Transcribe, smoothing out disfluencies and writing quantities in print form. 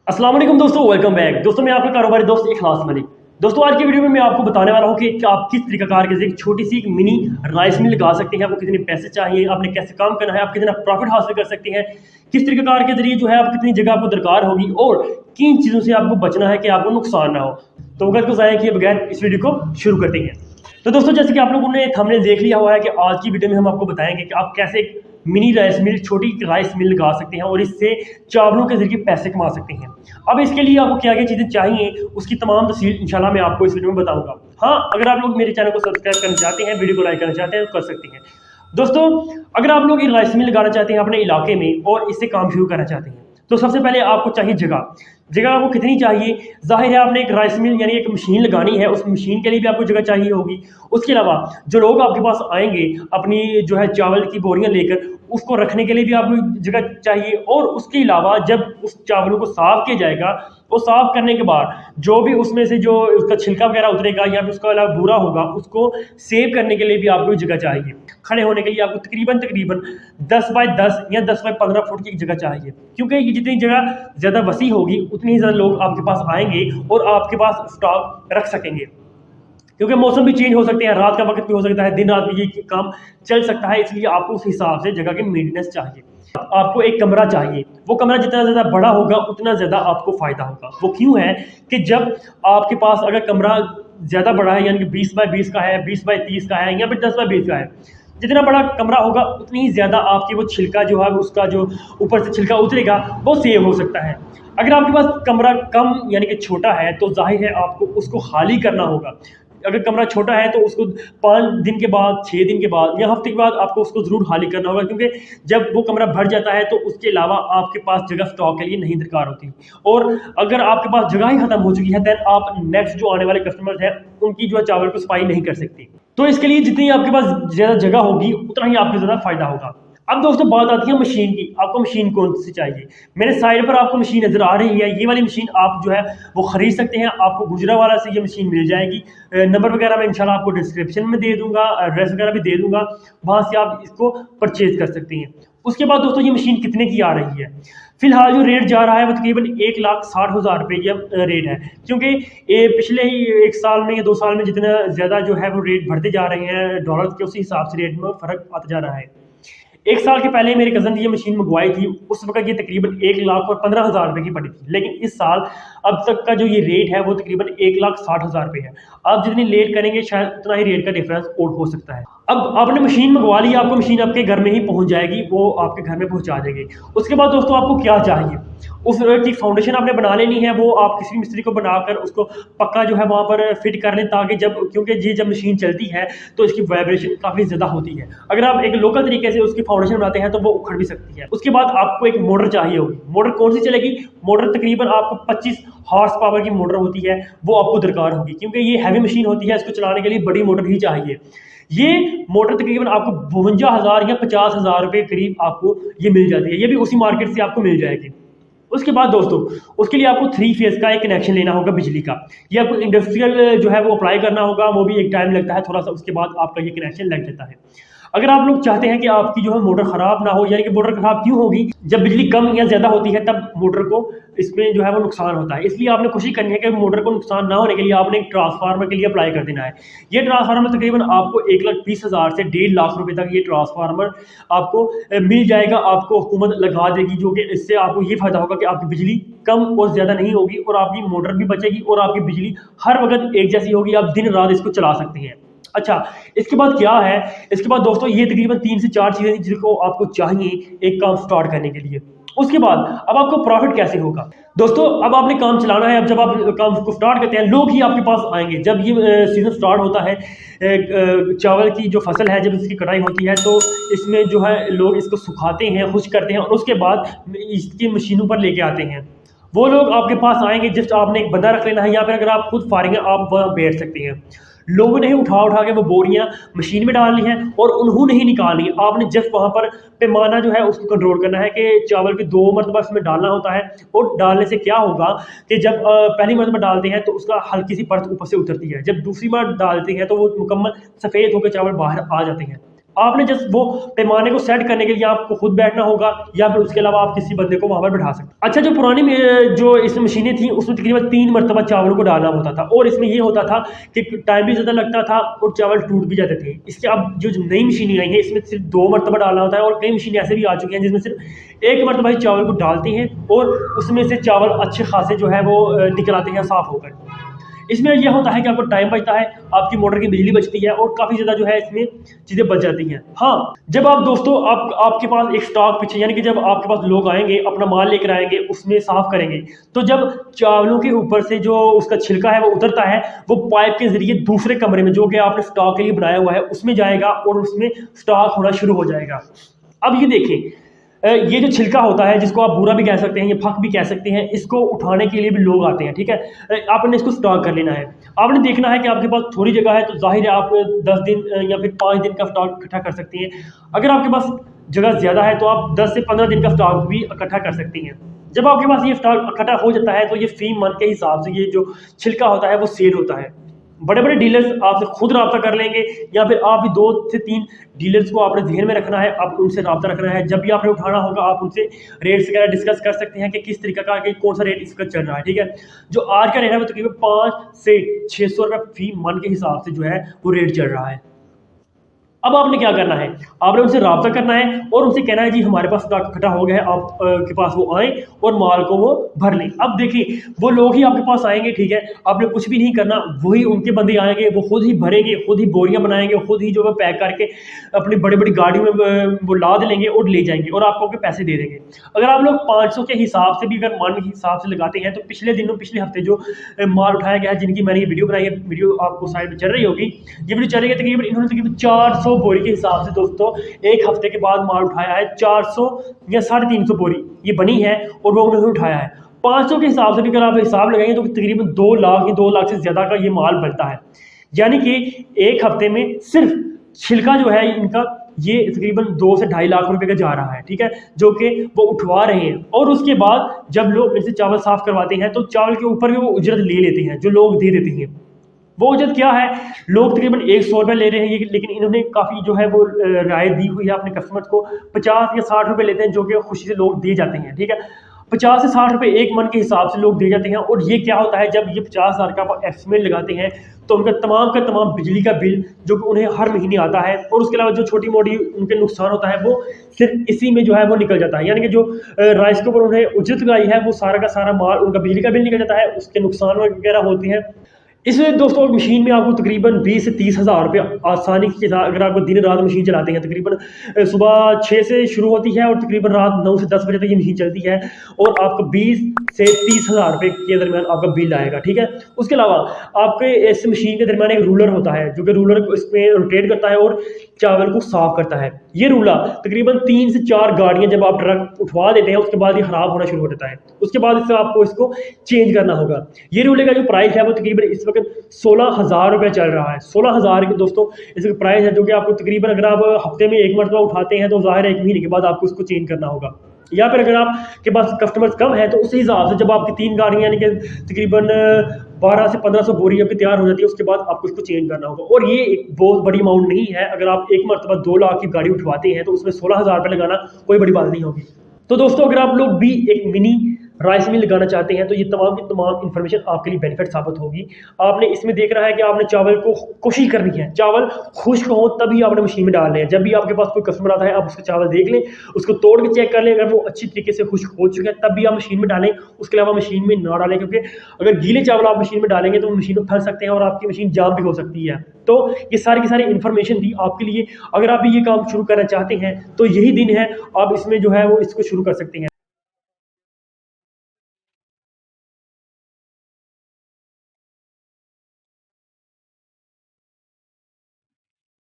अस्सलाम वालेकुम दोस्तों, वेलकम बैक। दोस्तों मैं आपका कारोबारी दोस्त इखलास मलिक। दोस्तों आज की वीडियो में मैं आपको बताने वाला हूँ कि आप किस तरीकाकार के एक छोटी सी मिनी राइस मिल लगा सकते हैं। आपको कितने पैसे चाहिए, आपने कैसे काम करना है, आप कितना प्रॉफिट हासिल कर सकते हैं, किस तरीकाकार के जरिए जो है आप कितनी जगह आपको दरकार होगी और किन चीज़ों से आपको बचना है कि आपको नुकसान ना हो। तो वक्त को ज़ाया किए बगैर इस वीडियो को शुरू करते हैं। तो दोस्तों जैसे कि आप लोगों ने थंबनेल देख लिया हुआ है कि आज की वीडियो में हम आपको बताएंगे कि आप कैसे एक मिनी राइस मिल, छोटी राइस मिल लगा सकते हैं और इससे चावलों के जरिए पैसे कमा सकते हैं। अब इसके लिए आपको क्या क्या चीज़ें चाहिए उसकी तमाम तफसील इंशाल्लाह मैं आपको इस वीडियो में बताऊंगा। हाँ, अगर आप लोग मेरे चैनल को सब्सक्राइब करना चाहते हैं, वीडियो को लाइक करना चाहते हैं तो कर सकते हैं। दोस्तों अगर आप लोग ये राइस मिल लगाना चाहते हैं अपने इलाके में और इससे काम शुरू करना चाहते हैं तो सबसे पहले आपको चाहिए जगह। जगह आपको कितनी चाहिए? जाहिर है आपने एक राइस मिल यानी एक मशीन लगानी है, उस मशीन के लिए भी आपको जगह चाहिए होगी। उसके अलावा जो लोग आपके पास आएंगे अपनी जो है चावल की बोरियां लेकर, उसको रखने के लिए भी आपको जगह चाहिए। और उसके अलावा जब उस चावलों को साफ किया जाएगा, वो साफ करने के बाद जो भी उसमें से जो उसका छिलका वगैरह उतरेगा या फिर उसका अलावा बुरा होगा, उसको सेव करने के लिए भी आपको जगह चाहिए। खड़े होने के लिए आपको तकरीबन तकरीबन 10 बाय 10 या 10 बाय 15 फुट की जगह चाहिए, क्योंकि ये जितनी जगह ज़्यादा वसी होगी उतनी ही ज़्यादा लोग आपके पास आएंगे और आपके पास स्टॉक रख सकेंगे। क्योंकि मौसम भी चेंज हो सकते हैं, रात का वक्त भी हो सकता है, दिन रात भी ये काम चल सकता है, इसलिए आपको उस हिसाब से जगह की मेंटेनेंस चाहिए। आपको एक कमरा चाहिए, वो कमरा जितना ज़्यादा बड़ा होगा उतना ज़्यादा आपको फ़ायदा होगा। वो क्यों है कि जब आपके पास अगर कमरा ज़्यादा बड़ा है यानी कि 20 बाय 20 का है, 20 बाय 30 का है या फिर 10 बाय 20 का है, जितना बड़ा कमरा होगा उतनी ही ज़्यादा आपकी वो छिलका जो है उसका जो ऊपर से छिलका उतरेगा वो सेव हो सकता है। अगर आपके पास कमरा कम यानी कि छोटा है तो जाहिर है आपको उसको खाली करना होगा। अगर कमरा छोटा है तो उसको 5 दिन के बाद, 6 दिन के बाद या हफ्ते के बाद आपको उसको ज़रूर खाली करना होगा, क्योंकि जब वो कमरा भर जाता है तो उसके अलावा आपके पास जगह स्टॉक के लिए नहीं दरकार होती। और अगर आपके पास जगह ही ख़त्म हो चुकी है दैन आप नेक्स्ट जो आने वाले कस्टमर्स हैं उनकी जो है चावल को सफाई नहीं कर सकती। तो इसके लिए जितनी आपके पास ज़्यादा जगह होगी उतना ही आपको ज़्यादा फ़ायदा होगा। अब दोस्तों बात आती है मशीन की। आपको मशीन कौन सी चाहिए? मेरे साइड पर आपको मशीन नज़र आ रही है, ये वाली मशीन आप जो है वो ख़रीद सकते हैं। आपको गुजरावाला से ये मशीन मिल जाएगी। नंबर वगैरह मैं इंशाल्लाह आपको डिस्क्रिप्शन में दे दूंगा, एड्रेस वगैरह भी दे दूंगा, वहाँ से आप इसको परचेज कर सकते हैं। उसके बाद दोस्तों ये मशीन कितने की आ रही है? फिलहाल जो रेट जा रहा है वो तकरीबन 1,60,000 रुपये का रेट है, क्योंकि पिछले ही 1 साल में या 2 साल में जितना ज़्यादा जो है वो रेट बढ़ते जा रहे हैं डॉलर के, उसी हिसाब से रेट में फ़र्क आता जा रहा है। 1 साल के पहले मेरे कज़न ने ये मशीन मंगवाई थी, उस वक्त ये तकरीबन 1,15,000 रुपये की पड़ी थी, लेकिन इस साल अब तक का जो ये रेट है वो तकरीबन 1,60,000 रुपये है। आप जितनी लेट करेंगे शायद उतना ही रेट का डिफरेंस और हो सकता है। अब आपने मशीन मंगवा ली, आपको मशीन आपके घर में ही पहुंच जाएगी, वो आपके घर में पहुंचा देंगे। उसके बाद दोस्तों आपको क्या चाहिए? उस की फाउंडेशन आपने बना लेनी है, वो आप किसी मिस्त्री को बनाकर उसको पक्का जो है वहाँ पर फिट कर लें, ताकि क्योंकि ये जब मशीन चलती है तो इसकी वाइब्रेशन काफ़ी ज़्यादा होती है। अगर आप एक लोकल तरीके से उसकी फाउंडेशन बनाते हैं तो वो उखड़ भी सकती है। उसके बाद आपको एक मोटर चाहिए होगी। मोटर कौन सी चलेगी? मोटर तकरीबन आपको 25 हॉर्स पावर की मोटर होती है, वो आपको दरकार होगी, क्योंकि ये हैवी मशीन होती है, इसको चलाने के लिए बड़ी मोटर ही चाहिए। ये मोटर तकरीबन आपको 52,000 या 50,000 रुपये करीब आपको ये मिल जाती है, ये भी उसी मार्केट से आपको मिल जाएगी। उसके बाद दोस्तों उसके लिए आपको 3 फेज़ का एक कनेक्शन लेना होगा बिजली का। ये आपको इंडस्ट्रियल जो है वो अप्लाई करना होगा, वो भी एक टाइम लगता है थोड़ा सा, उसके बाद आपका ये कनेक्शन लग जाता है। अगर आप लोग चाहते हैं कि आपकी जो है मोटर ख़राब ना हो, यानी कि मोटर ख़राब क्यों होगी? जब बिजली कम या ज़्यादा होती है तब मोटर को इसमें जो है वो नुकसान होता है, इसलिए आपने कोशिश करनी है कि मोटर को नुकसान ना होने के लिए आपने एक ट्रांसफार्मर के लिए अप्लाई कर देना है। ये ट्रांसफार्मर तकरीबन आपको 1,20,000 से 1.5 लाख रुपए तक ये ट्रांसफार्मर आपको मिल जाएगा, आपको हुकूमत लगा देगी, जो कि इससे आपको ये फ़ायदा होगा कि आपकी बिजली कम और ज़्यादा नहीं होगी और आपकी मोटर भी बचेगी और आपकी बिजली हर वक्त एक जैसी होगी, आप दिन रात इसको चला सकते हैं। अच्छा, इसके बाद क्या है? इसके बाद दोस्तों ये तकरीबन 3 से 4 चीज़ें जिनको आपको चाहिए एक काम स्टार्ट करने के लिए। उसके बाद अब आपको प्रॉफिट कैसे होगा? दोस्तों अब आपने काम चलाना है। अब जब आप काम को स्टार्ट करते हैं लोग ही आपके पास आएंगे। जब ये सीज़न स्टार्ट होता है, चावल की जो फसल है जब इसकी कटाई होती है तो इसमें जो है लोग इसको सुखाते हैं, खुश्क करते हैं और उसके बाद इसकी मशीनों पर लेके आते हैं। वो लोग आपके पास आएंगे, जस्ट आपने एक बंदा रख लेना है, या फिर अगर आप खुद फारिग हैं आप वहाँ बैठ सकते हैं। लोगों ने ही उठा उठा के वो बोरियां मशीन में डालनी है और उन्होंने ही निकालनी। आपने जस्ट वहाँ पर पैमाना जो है उसको कंट्रोल करना है कि चावल की 2 मरतबा इसमें डालना होता है। और डालने से क्या होगा कि जब पहली मरतबा डालते हैं तो उसका हल्की सी परत ऊपर से उतरती है, जब दूसरी बार डालते हैं तो वो मुकम्मल सफ़ेद होकर चावल बाहर आ जाते हैं। आपने जस्ट वो पैमाने को सेट करने के लिए आपको खुद बैठना होगा या फिर उसके अलावा आप किसी बंदे को वहां पर बैठा सकते हैं। अच्छा, जो पुरानी जो इसमें मशीनें थी उसमें तकरीबन 3 मरतबा चावल को डालना होता था और इसमें ये होता था कि टाइम भी ज़्यादा लगता था और चावल टूट भी जाते थे। इसके अब जो नई मशीनें आई हैं इसमें सिर्फ 2 मरतबा डालना होता है और कई मशीनें ऐसे भी आ चुकी हैं जिसमें सिर्फ 1 मरतबा ही चावल को डालती हैं और उसमें से चावल अच्छे खासे जो है वो निकल आते हैं साफ़ होकर। इसमें यह होता है कि आपको टाइम बचता है, आपकी मोटर की बिजली बचती है और काफ़ी ज़्यादा जो है इसमें चीज़ें बच जाती हैं। हाँ, जब आप दोस्तों आपके पास एक स्टॉक पीछे, यानी कि जब आपके पास लोग आएंगे अपना माल लेकर आएंगे उसमें साफ़ करेंगे, तो जब चावलों के ऊपर से जो उसका छिलका है वो उतरता है, वो पाइप के ज़रिए दूसरे कमरे में जो कि आपने स्टॉक के लिए बनाया हुआ है उसमें जाएगा और उसमें स्टॉक होना शुरू हो जाएगा। अब ये देखें, ये जो छिलका होता है जिसको आप बूरा भी कह सकते हैं या फक भी कह सकते हैं, इसको उठाने के लिए भी लोग आते हैं। ठीक है, आपने इसको स्टॉक कर लेना है। आपने देखना है कि आपके पास थोड़ी जगह है तो जाहिर है आप 10 दिन या फिर 5 दिन का स्टॉक इकट्ठा कर सकती हैं। अगर आपके पास जगह ज़्यादा है तो आप 10 से 15 दिन का स्टॉक भी इकट्ठा कर सकती हैं। जब आपके पास ये स्टॉक इकट्ठा हो जाता है तो ये फी मन के हिसाब से ये जो छिलका होता है वो सेल होता है। बड़े बड़े डीलर्स आपसे खुद रब्ता कर लेंगे या फिर आप भी 2 से 3 डीलर्स को आपने ध्यान में रखना है, आप उनसे रब्ता रखना है। जब भी आपने उठाना होगा आप उनसे रेट्स वगैरह डिस्कस कर सकते हैं कि किस तरीके का कि कौन सा रेट इसका चल रहा है। ठीक है, जो आज का रेट है वो तकरीबन 5 से 600 रुपये फी मन के हिसाब से जो है वो रेट चल रहा है। अब आपने क्या करना है, आपने उनसे रब्ता करना है और उनसे कहना है जी हमारे पास स्टॉक इकट्ठा हो गया है, आप के पास वो आए और माल को वो भर लें। अब देखिए वो लोग ही आपके पास आएंगे, ठीक है, आपने कुछ भी नहीं करना, वही उनके बंदे आएंगे, वो खुद ही भरेंगे, खुद ही बोरियां बनाएंगे, खुद ही जो है पैक करके अपनी बड़ी बड़ी गाड़ियों में वो लाद लेंगे और ले जाएंगे और आपको के पैसे दे देंगे। अगर आप लोग 500 के हिसाब से भी अगर मन के हिसाब से लगाते हैं तो पिछले दिनों पिछले हफ्ते जो माल उठाया गया है जिनकी मैंने ये वीडियो बनाई है, वीडियो आपको साइड में चल रही होगी, ये वीडियो चल रही है तकरीबन इन्होंने तकरीबन 400 बोरी के हिसाब से दोस्तों एक हफ्ते के बाद माल उठाया है। 400 या 350 बोरी ये बनी है और वो उन्होंने उठाया है। 500 के हिसाब से भी अगर आप हिसाब लगाएंगे तो तकरीबन 2 लाख या 2 लाख से ज्यादा का ये माल बनता है। यानी कि एक हफ्ते में सिर्फ छिलका जो है इनका ये तकरीबन 2 से 2.5 लाख रुपए का जा रहा है। ठीक है, जो कि वो उठवा रहे हैं और उसके बाद जब लोग इनसे चावल साफ करवाते हैं तो चावल के ऊपर भी वो उजरत ले लेते हैं, जो लोग दे देते हैं। वो उजरत क्या है, लोग तकरीबन 100 रुपये ले रहे हैं लेकिन इन्होंने काफ़ी जो है वो राय दी हुई है अपने कस्टमर्स को, 50 या 60 रुपये लेते हैं जो कि खुशी से लोग दे जाते हैं। ठीक है, 50 से 60 रुपये एक मन के हिसाब से लोग दे जाते हैं। और ये क्या होता है, जब ये 50,000 का एस्टिमेट लगाते हैं तो उनका तमाम का तमाम बिजली का बिल जो कि उन्हें हर महीने आता है और उसके अलावा जो छोटी मोटी उनके नुकसान होता है वो सिर्फ इसी में जो है वो निकल जाता है। यानी कि जो राइस के ऊपर उन्हें उजरत लगाई है वो सारा का सारा माल उनका बिजली का बिल निकल जाता है, उसके नुकसान वगैरह होते हैं। इसमें दोस्तों मशीन में आपको तकरीबन 20 से 30 हज़ार रुपये आसानी के साथ अगर आपको दिन रात मशीन चलाते हैं, तकरीबन सुबह 6 से शुरू होती है और तकरीबन रात 9 से 10 बजे तक ये मशीन चलती है और आपको 20 से 30 हज़ार रुपये के दरमियान आपका बिल आएगा। ठीक है, उसके अलावा आपके इस मशीन के दरमियान एक रूलर होता है जो कि रूलर को इसमें रोटेट करता है और चावल को साफ करता है। ये रूलर तकरीबन 3 से 4 गाड़ियां जब आप ट्रक उठवा देते हैं उसके बाद ये खराब होना शुरू हो जाता है, उसके बाद इससे आपको इसको चेंज करना होगा। ये रूलर का जो प्राइस है वो तकरीबन इस वक्त 16,000 रुपये चल रहा है। 16,000 के दोस्तों इसका प्राइस है, जो कि आपको तकरीबन अगर आप हफ्ते में एक मरतबा उठाते हैं तो जाहिर है 1 महीने के बाद आपको इसको चेंज करना होगा। या फिर अगर आपके पास कस्टमर्स कम है तो उसी हिसाब से जब आपकी 3 गाड़ियाँ यानी कि तकरीबन 12 से 1500 बोरी आपकी तैयार हो जाती है उसके बाद आपको इसको चेंज करना होगा। और ये एक बहुत बड़ी अमाउंट नहीं है, अगर आप एक मरतबा 2 लाख की गाड़ी उठवाते हैं तो उसमें 16,000 रुपये लगाना कोई बड़ी बात नहीं होगी। तो दोस्तों अगर आप लोग भी एक मिनी राइस मिल लगाना चाहते हैं तो ये तमाम की तमाम इन्फॉर्मेशन आपके लिए बेनिफिट साबित होगी। आपने इसमें देखना है कि आपने चावल को कोशिश करनी है, चावल खुश्क हो तभी आपने मशीन में डालने हैं। जब भी आपके पास कोई कस्टमर आता है आप उसका चावल देख लें, उसको तोड़ के चेक कर लें, अगर वो अच्छी तरीके से खुश्क हो चुके हैं तब भी आप मशीन में डालें, उसके अलावा मशीन में ना डालें, क्योंकि अगर गीले चावल आप मशीन में डालेंगे तो मशीन में फंस सकते हैं और आपकी मशीन जाम भी हो सकती है। तो ये सारी की सारी इन्फॉर्मेशन थी आपके लिए। अगर आप भी ये काम शुरू करना चाहते हैं तो यही दिन है, आप इसमें जो है वो इसको शुरू कर सकते हैं।